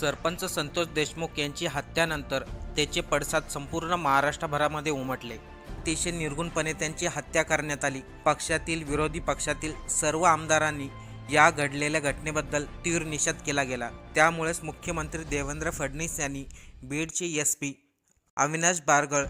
सरपंच संतोष देशमुख यांची हत्यानंतर त्याचे पडसाद संपूर्ण महाराष्ट्रभरामध्ये उमटले. अतिशय निर्घृणपणे त्यांची हत्या करण्यात आली. पक्षातील विरोधी पक्षातील सर्व आमदारांनी या घडलेल्या घटनेबद्दल तीव्र निषेध केला गेला. त्यामुळेच मुख्यमंत्री देवेंद्र फडणवीस यांनी बीडचे SP अविनाश बारगळ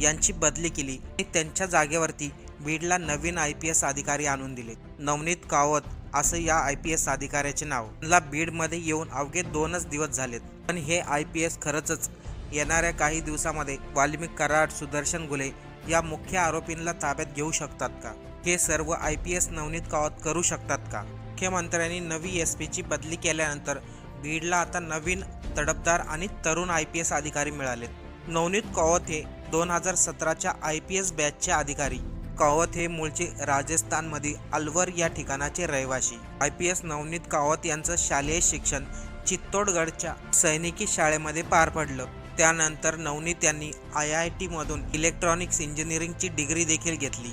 यांची बदली केली आणि त्यांच्या जागेवरती बीडला नवीन IPS अधिकारी आणून दिले. नवनीत कावत असं या IPS अधिकाऱ्याचे नाव. त्यांना बीडमध्ये येऊन अवघे 2च दिवस झालेत, पण हे IPS खरंच येणाऱ्या काही दिवसामध्ये वाल्मिक कराड, सुदर्शन गुले या मुख्य आरोपींना ताब्यात घेऊ शकतात का? हे सर्व IPS नवनीत कावत करू शकतात का? मुख्यमंत्र्यांनी नवी SP ची बदली केल्यानंतर बीडला आता नवीन तडफदार आणि तरुण IPS अधिकारी मिळालेत. नवनीत कावत हे 2017च्या IPS बॅचचे अधिकारी. कावत हे मूळचे राजस्थानमधील अलवर या ठिकाणाचे रहिवासी. IPS नवनीत कावत यांचं शालेय शिक्षण चित्तोडगडच्या सैनिकी शाळेमध्ये पार पडलं. त्यानंतर नवनीत यांनी IIT मधून इलेक्ट्रॉनिक्स इंजिनिअरिंगची डिग्री देखील घेतली.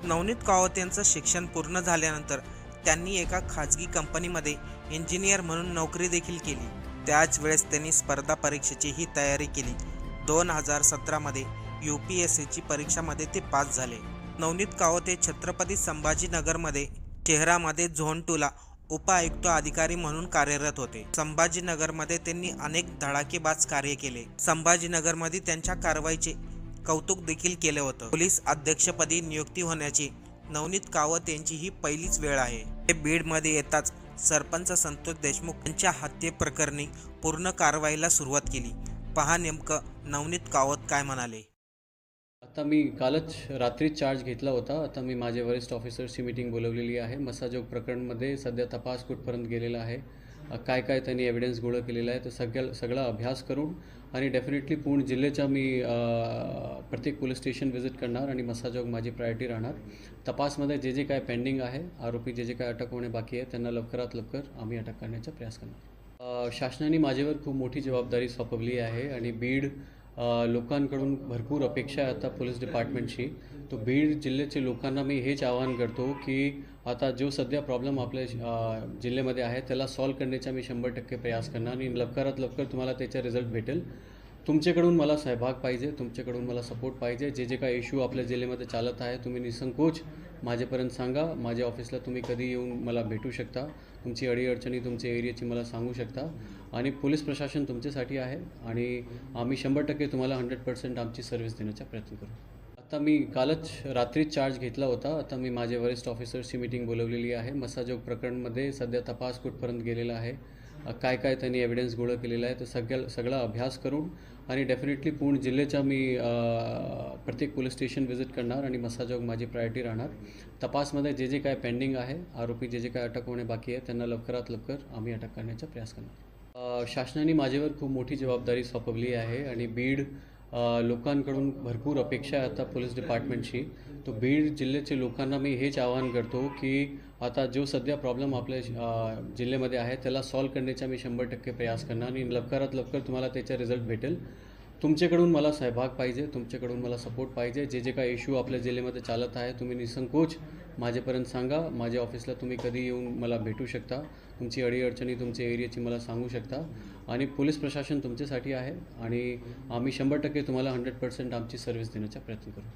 नवनीत कावत यांचं शिक्षण पूर्ण झाल्यानंतर त्यांनी एका खाजगी कंपनीमध्ये इंजिनियर म्हणून नोकरी देखील केली. त्याच वेळेस त्यांनी स्पर्धा परीक्षेचीही तयारी केली. 2017मध्ये UPSCची परीक्षामध्ये ते पास झाले. नवनीत कावत हे छत्रपती संभाजीनगरमध्ये शहरामध्ये झोन 2ला उपायुक्त अधिकारी म्हणून कार्यरत होते. संभाजीनगरमध्ये त्यांनी अनेक धडाकेबाज कार्य केले. संभाजीनगरमध्ये त्यांच्या कारवाईचे कौतुक देखील केले होतं. पोलीस अध्यक्षपदी नियुक्ती होण्याची नवनीत कावत यांची ही पहिलीच वेळ आहे. ते बीडमध्ये येताच सरपंच संतोष देशमुख यांच्या हत्येप्रकरणी पूर्ण कारवाईला सुरुवात केली. पहा नेमकं नवनीत कावत काय म्हणाले. आता मी कालच रात्री चार्ज घेतला होता. आता मी माझे वरिष्ठ ऑफिसर्सची मीटिंग बोलवलेली आहे. मसाजोग प्रकरणमध्ये सध्या तपास कुठपर्यंत गेलेला आहे, काय काय त्यांनी एव्हिडन्स गोळा केलेला आहे, तर सगळा अभ्यास करून आणि डेफिनेटली पूर्ण जिल्ह्याच्या मी प्रत्येक पोलीस स्टेशन व्हिजिट करणार आणि मसाजोग माझी प्रायोरिटी राहणार. तपासमध्ये जे जे काय पेंडिंग आहे, आरोपी जे जे काय अटक होणे बाकी आहे, त्यांना लवकरात लवकर आम्ही अटक करण्याचा प्रयास करणार. शासनाने माझ्यावर खूप मोठी जबाबदारी सोपवली आहे आणि बीड लोकांकडून भरपूर अपेक्षा आहे आता पोलीस डिपार्टमेंटची. तो बीड जिल्ह्याच्या लोकांना मी हेच आवाहन करतो की आता जो सध्या प्रॉब्लेम आपल्या जिल्ह्यामध्ये आहे त्याला सॉल्व करण्याचा मी 100% प्रयास करणार आणि लवकरात लवकर तुम्हाला त्याचा रिझल्ट भेटेल. तुमच्याकडून मला सहभाग पाहिजे, तुमच्याकडून मला सपोर्ट पाहिजे. जे जे काय इश्यू आपल्या जिल्ह्यामध्ये चालत आहे तुम्ही निसंकोच माझ्यापर्यंत सांगा. माझ्या ऑफिसला तुम्ही कधी येऊन मला भेटू शकता. तुमची अडीअडचणी तुमच्या एरियाची मला सांगू शकता आणि पोलीस प्रशासन तुमच्यासाठी आहे आणि आम्ही 100% तुम्हाला 100% आमची सर्व्हिस देण्याचा प्रयत्न करू. आता मी कालच रात्री चार्ज घेतला होता. आता मी माझे वरिष्ठ ऑफिसर्सची मीटिंग बोलवलेली आहे. मसाजोग प्रकरणमध्ये सध्या तपास कुठपर्यंत गेलेला आहे, काय काय त्यांनी एव्हिडन्स गोळा केलेला आहे, तर सगळा अभ्यास करून आणि डेफिनेटली पूर्ण जिल्ह्याच्या मी प्रत्येक पोलीस स्टेशन व्हिजिट करणार आणि मसाजोग माझी प्रायोरिटी राहणार. तपासमध्ये जे जे काय पेंडिंग आहे, आरोपी जे जे काय अटक होणे बाकी आहे, त्यांना लवकरात लवकर आम्ही अटक करण्याचा प्रयास करणार. शासनाने माझ्यावर खूप मोठी जबाबदारी सोपवली आहे आणि बीड लोकांकडून भरपूर अपेक्षा आहे आता पोलीस डिपार्टमेंटची. तो बीड जिल्ह्याच्या लोकांना मी हेच आवाहन करतो की आता जो सध्या प्रॉब्लेम आपल्या जिल्ह्यामध्ये आहे त्याला सॉल्व करण्याचा मी 100% प्रयास करणार आणि लवकरात लवकर तुम्हाला त्याचा रिझल्ट भेटेल. तुमच्याकडून मला सहभाग पाहिजे, तुमच्याकडून मला सपोर्ट पाहिजे. जे जे काय इश्यू आपल्या जिल्ह्यामध्ये चालत आहे तुम्ही निसंकोच माझ्यापर्यंत सांगा. माझ्या ऑफिसला तुम्ही कधी येऊन मला भेटू शकता. तुमची अडीअडचणी तुमच्या एरियाची मला सांगू शकता आणि पोलीस प्रशासन तुमच्यासाठी आहे आणि आम्ही 100% तुम्हाला 100% आमची सर्व्हिस देण्याचा प्रयत्न करू.